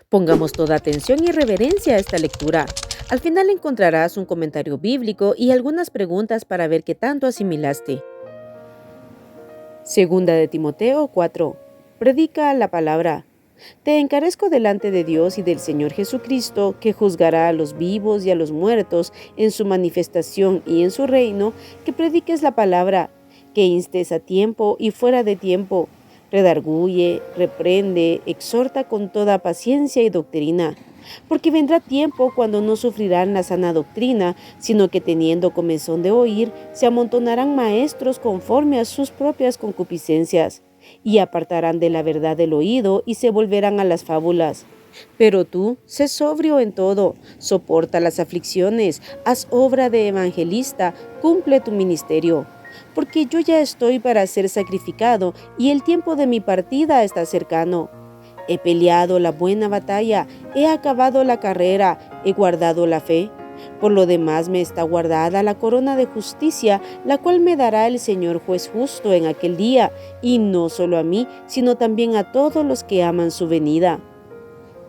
Pongamos toda atención y reverencia a esta lectura. Al final encontrarás un comentario bíblico y algunas preguntas para ver qué tanto asimilaste. Segunda de Timoteo 4. Predica la palabra. Te encarezco delante de Dios y del Señor Jesucristo, que juzgará a los vivos y a los muertos en su manifestación y en su reino, que prediques la palabra, que instes a tiempo y fuera de tiempo, redarguye, reprende, exhorta con toda paciencia y doctrina. Porque vendrá tiempo cuando no sufrirán la sana doctrina, sino que teniendo comezón de oír, se amontonarán maestros conforme a sus propias concupiscencias, y apartarán de la verdad el oído y se volverán a las fábulas. Pero tú, sé sobrio en todo, soporta las aflicciones, haz obra de evangelista, cumple tu ministerio. Porque yo ya estoy para ser sacrificado y el tiempo de mi partida está cercano. He peleado la buena batalla, he acabado la carrera, he guardado la fe. Por lo demás me está guardada la corona de justicia, la cual me dará el Señor juez justo en aquel día, y no solo a mí, sino también a todos los que aman su venida.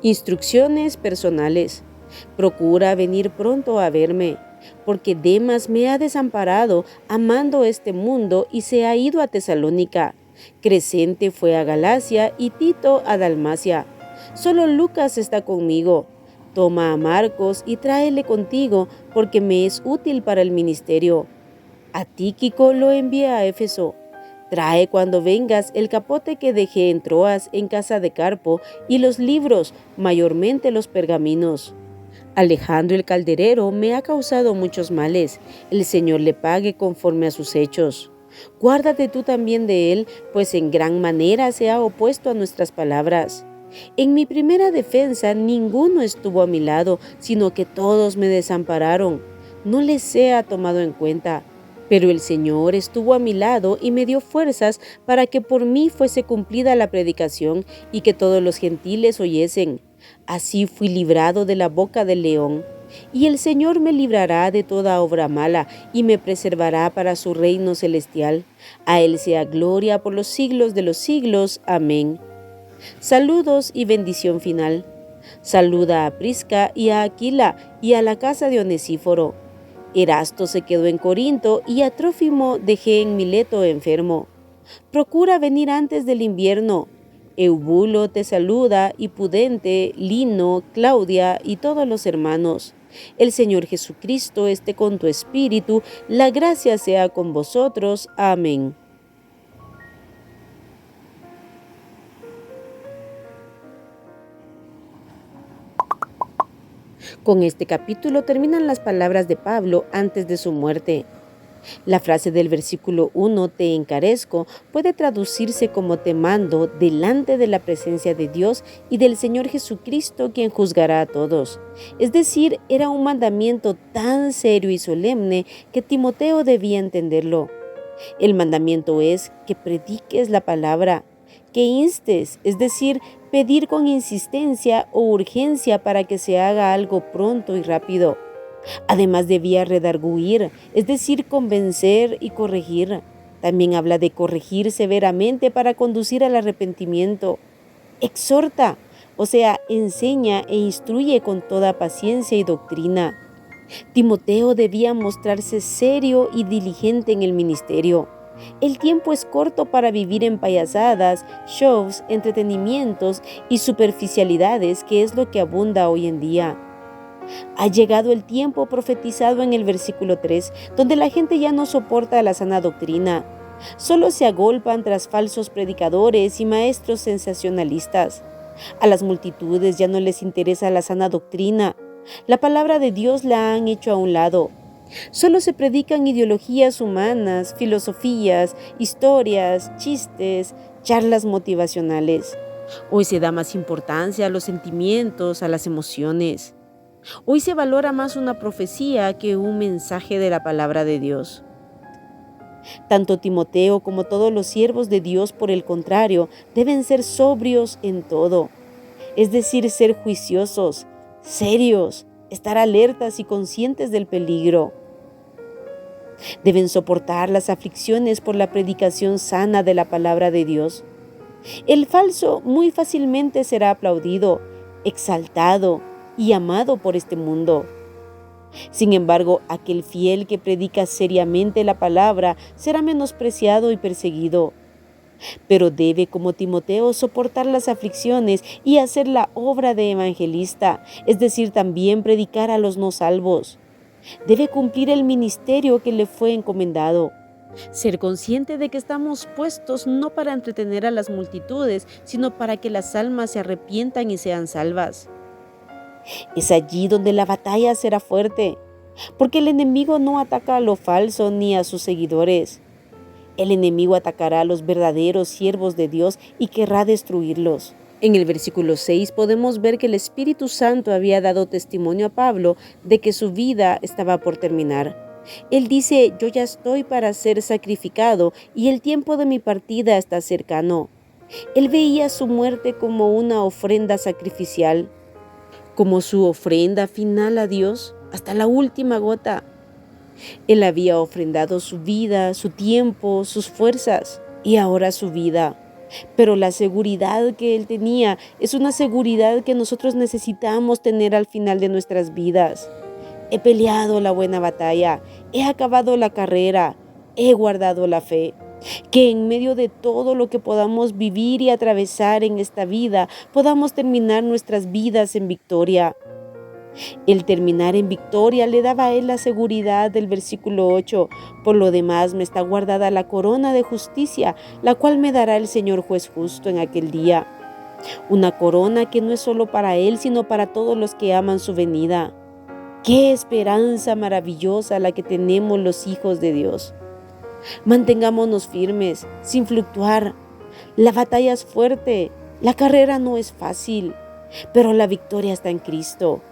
Instrucciones personales. Procura venir pronto a verme, porque Demas me ha desamparado, amando este mundo, y se ha ido a Tesalónica. Crescente fue a Galacia y Tito a Dalmacia. Solo Lucas está conmigo. Toma a Marcos y tráele contigo, porque me es útil para el ministerio. A Tíquico lo envié a Éfeso. Trae cuando vengas el capote que dejé en Troas en casa de Carpo y los libros, mayormente los pergaminos. Alejandro el calderero me ha causado muchos males. El Señor le pague conforme a sus hechos. Guárdate tú también de él, pues en gran manera se ha opuesto a nuestras palabras. En mi primera defensa ninguno estuvo a mi lado, sino que todos me desampararon. No les sea tomado en cuenta. Pero el Señor estuvo a mi lado y me dio fuerzas para que por mí fuese cumplida la predicación y que todos los gentiles oyesen. Así fui librado de la boca del león. Y el Señor me librará de toda obra mala y me preservará para su reino celestial. A Él sea gloria por los siglos de los siglos. Amén. Saludos y bendición final. Saluda a Prisca y a Aquila y a la casa de Onesíforo. Erasto se quedó en Corinto y a Trófimo dejé en Mileto enfermo. Procura venir antes del invierno. Eubulo te saluda, y Pudente, Lino, Claudia y todos los hermanos. El Señor Jesucristo esté con tu espíritu, la gracia sea con vosotros. Amén. Con este capítulo terminan las palabras de Pablo antes de su muerte. La frase del versículo 1, te encarezco, puede traducirse como te mando delante de la presencia de Dios y del Señor Jesucristo, quien juzgará a todos. Es decir, era un mandamiento tan serio y solemne que Timoteo debía entenderlo. El mandamiento es que prediques la palabra, que instes, es decir, pedir con insistencia o urgencia para que se haga algo pronto y rápido. Además debía redarguir, es decir, convencer y corregir. También habla de corregir severamente para conducir al arrepentimiento. Exhorta, o sea, enseña e instruye con toda paciencia y doctrina. Timoteo debía mostrarse serio y diligente en el ministerio. El tiempo es corto para vivir en payasadas, shows, entretenimientos y superficialidades, que es lo que abunda hoy en día. Ha llegado el tiempo profetizado en el versículo 3, donde la gente ya no soporta la sana doctrina. Solo se agolpan tras falsos predicadores y maestros sensacionalistas. A las multitudes ya no les interesa la sana doctrina. La palabra de Dios la han hecho a un lado. Solo se predican ideologías humanas, filosofías, historias, chistes, charlas motivacionales. Hoy se da más importancia a los sentimientos, a las emociones. Hoy se valora más una profecía que un mensaje de la palabra de Dios. Tanto Timoteo como todos los siervos de Dios, por el contrario, deben ser sobrios en todo, es decir, ser juiciosos, serios, estar alertas y conscientes del peligro. Deben soportar las aflicciones por la predicación sana de la palabra de Dios. El falso muy fácilmente será aplaudido, exaltado y amado por este mundo. Sin embargo, aquel fiel que predica seriamente la palabra será menospreciado y perseguido, pero debe, como Timoteo, soportar las aflicciones y hacer la obra de evangelista, es decir, también predicar a los no salvos. Debe cumplir el ministerio que le fue encomendado. Ser consciente de que estamos puestos no para entretener a las multitudes, sino para que las almas se arrepientan y sean salvas. Es allí donde la batalla será fuerte, porque el enemigo no ataca a lo falso ni a sus seguidores. El enemigo atacará a los verdaderos siervos de Dios y querrá destruirlos. En el versículo 6 podemos ver que el Espíritu Santo había dado testimonio a Pablo de que su vida estaba por terminar. Él dice: yo ya estoy para ser sacrificado y el tiempo de mi partida está cercano. Él veía su muerte como una ofrenda sacrificial, como su ofrenda final a Dios hasta la última gota. Él había ofrendado su vida, su tiempo, sus fuerzas y ahora su vida. Pero la seguridad que él tenía es una seguridad que nosotros necesitamos tener al final de nuestras vidas. He peleado la buena batalla, he acabado la carrera, he guardado la fe. Que en medio de todo lo que podamos vivir y atravesar en esta vida, podamos terminar nuestras vidas en victoria. El terminar en victoria le daba a él la seguridad del versículo 8. Por lo demás me está guardada la corona de justicia, la cual me dará el Señor juez justo en aquel día. Una corona que no es solo para él, sino para todos los que aman su venida. ¡Qué esperanza maravillosa la que tenemos los hijos de Dios! Mantengámonos firmes, sin fluctuar. La batalla es fuerte, la carrera no es fácil, pero la victoria está en Cristo.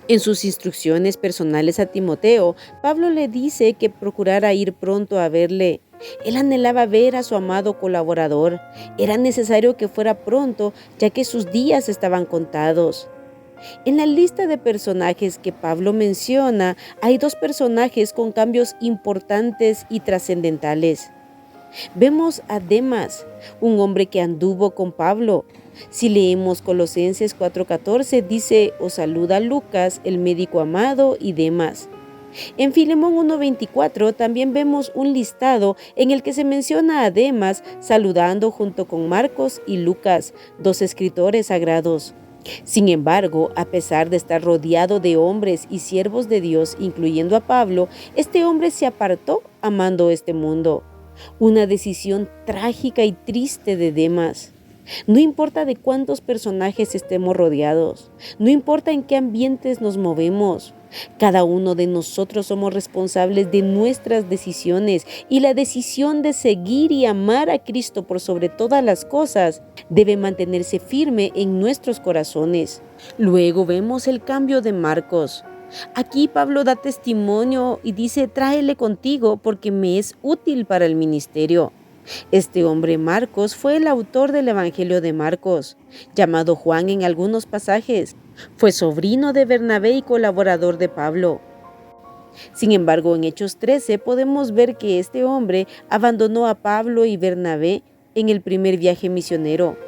En sus instrucciones personales a Timoteo, Pablo le dice que procurara ir pronto a verle. Él anhelaba ver a su amado colaborador. Era necesario que fuera pronto, ya que sus días estaban contados. En la lista de personajes que Pablo menciona, hay dos personajes con cambios importantes y trascendentales. Vemos a Demas, un hombre que anduvo con Pablo. Si leemos Colosenses 4:14, dice: os saluda Lucas, el médico amado, y Demas. En Filemón 1:24 también vemos un listado en el que se menciona a Demas saludando junto con Marcos y Lucas, dos escritores sagrados. Sin embargo, a pesar de estar rodeado de hombres y siervos de Dios, incluyendo a Pablo, este hombre se apartó amando este mundo. Una decisión trágica y triste de Demas. No importa de cuántos personajes estemos rodeados, no importa en qué ambientes nos movemos, cada uno de nosotros somos responsables de nuestras decisiones y la decisión de seguir y amar a Cristo por sobre todas las cosas debe mantenerse firme en nuestros corazones. Luego vemos el cambio de Marcos. Aquí Pablo da testimonio y dice: tráele contigo porque me es útil para el ministerio. Este hombre Marcos fue el autor del Evangelio de Marcos, llamado Juan en algunos pasajes. Fue sobrino de Bernabé y colaborador de Pablo. Sin embargo, en Hechos 13 podemos ver que este hombre abandonó a Pablo y Bernabé en el primer viaje misionero.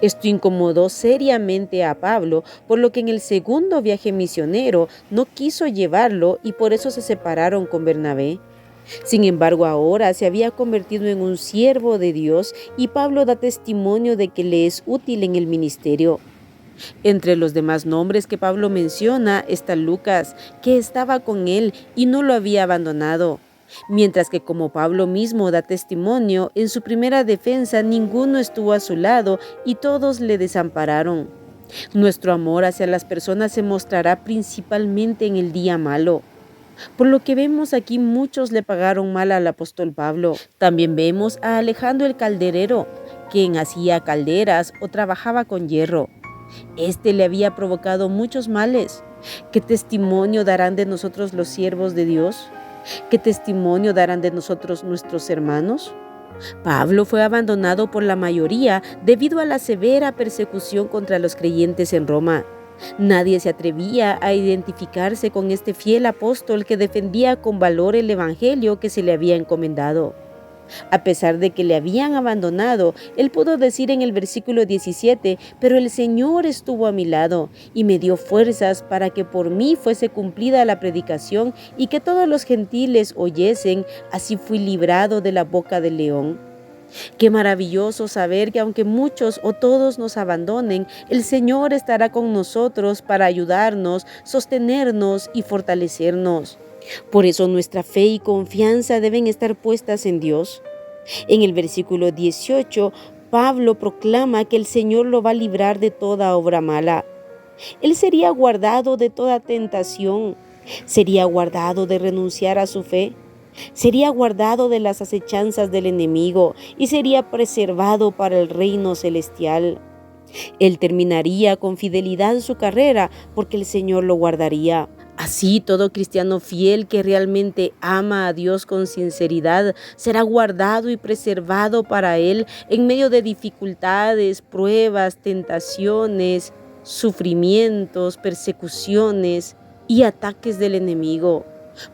Esto incomodó seriamente a Pablo, por lo que en el segundo viaje misionero no quiso llevarlo y por eso se separaron con Bernabé. Sin embargo, ahora se había convertido en un siervo de Dios y Pablo da testimonio de que le es útil en el ministerio. Entre los demás nombres que Pablo menciona está Lucas, que estaba con él y no lo había abandonado. Mientras que, como Pablo mismo da testimonio, en su primera defensa ninguno estuvo a su lado y todos le desampararon. Nuestro amor hacia las personas se mostrará principalmente en el día malo. Por lo que vemos aquí, muchos le pagaron mal al apóstol Pablo. También vemos a Alejandro el calderero, quien hacía calderas o trabajaba con hierro. Este le había provocado muchos males. ¿Qué testimonio darán de nosotros los siervos de Dios? ¿Qué testimonio darán de nosotros nuestros hermanos? Pablo fue abandonado por la mayoría debido a la severa persecución contra los creyentes en Roma. Nadie se atrevía a identificarse con este fiel apóstol que defendía con valor el evangelio que se le había encomendado. A pesar de que le habían abandonado, él pudo decir en el versículo 17, pero el Señor estuvo a mi lado y me dio fuerzas para que por mí fuese cumplida la predicación y que todos los gentiles oyesen, así fui librado de la boca del león. Qué maravilloso saber que aunque muchos o todos nos abandonen, el Señor estará con nosotros para ayudarnos, sostenernos y fortalecernos. Por eso nuestra fe y confianza deben estar puestas en Dios. En el versículo 18, Pablo proclama que el Señor lo va a librar de toda obra mala. Él sería guardado de toda tentación, sería guardado de renunciar a su fe, sería guardado de las acechanzas del enemigo y sería preservado para el reino celestial. Él terminaría con fidelidad su carrera porque el Señor lo guardaría. Así, todo cristiano fiel que realmente ama a Dios con sinceridad será guardado y preservado para Él en medio de dificultades, pruebas, tentaciones, sufrimientos, persecuciones y ataques del enemigo.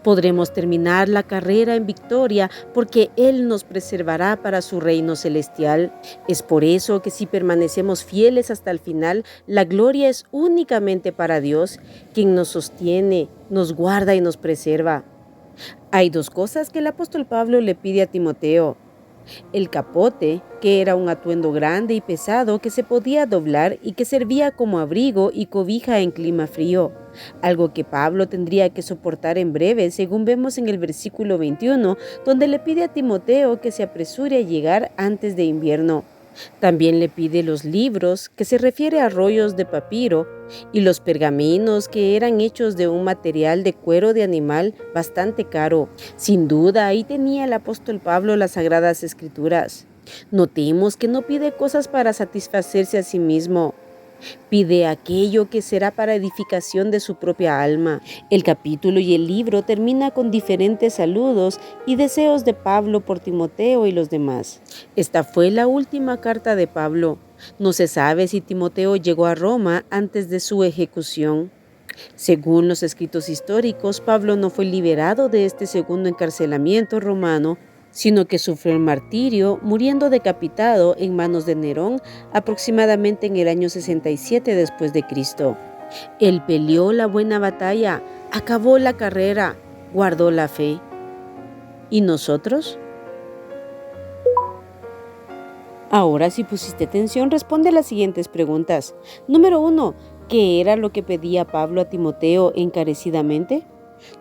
Podremos terminar la carrera en victoria porque Él nos preservará para su reino celestial. Es por eso que si permanecemos fieles hasta el final, la gloria es únicamente para Dios, quien nos sostiene, nos guarda y nos preserva. Hay dos cosas que el apóstol Pablo le pide a Timoteo: el capote, que era un atuendo grande y pesado que se podía doblar y que servía como abrigo y cobija en clima frío, algo que Pablo tendría que soportar en breve, según vemos en el versículo 21, donde le pide a Timoteo que se apresure a llegar antes de invierno. También le pide los libros, que se refiere a rollos de papiro, y los pergaminos, que eran hechos de un material de cuero de animal bastante caro. Sin duda, ahí tenía el apóstol Pablo las Sagradas Escrituras. Notemos que no pide cosas para satisfacerse a sí mismo. Pide aquello que será para edificación de su propia alma. El capítulo y el libro termina con diferentes saludos y deseos de Pablo por Timoteo y los demás. Esta fue la última carta de Pablo. No se sabe si Timoteo llegó a Roma antes de su ejecución. Según los escritos históricos, Pablo no fue liberado de este segundo encarcelamiento romano, sino que sufrió el martirio, muriendo decapitado en manos de Nerón aproximadamente en el año 67 después de Cristo. Él peleó la buena batalla, acabó la carrera, guardó la fe. ¿Y nosotros? Ahora, si pusiste atención, responde a las siguientes preguntas. Número 1. ¿Qué era lo que pedía Pablo a Timoteo encarecidamente?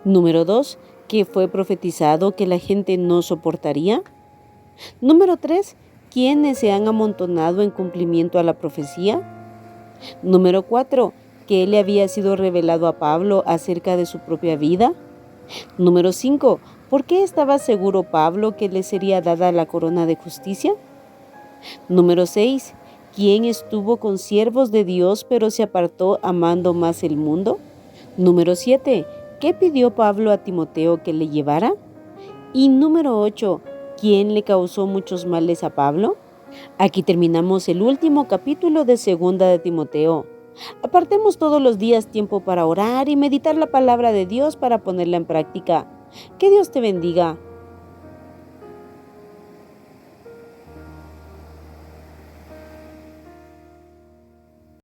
Número 2. ¿Qué fue profetizado que la gente no soportaría? Número 3. ¿Quiénes se han amontonado en cumplimiento a la profecía? Número 4. ¿Qué le había sido revelado a Pablo acerca de su propia vida? Número 5. ¿Por qué estaba seguro Pablo que le sería dada la corona de justicia? Número 6. ¿Quién estuvo con siervos de Dios pero se apartó amando más el mundo? Número 7. ¿Qué pidió Pablo a Timoteo que le llevara? Y número 8. ¿Quién le causó muchos males a Pablo? Aquí terminamos el último capítulo de Segunda de Timoteo. Apartemos todos los días tiempo para orar y meditar la palabra de Dios para ponerla en práctica. Que Dios te bendiga.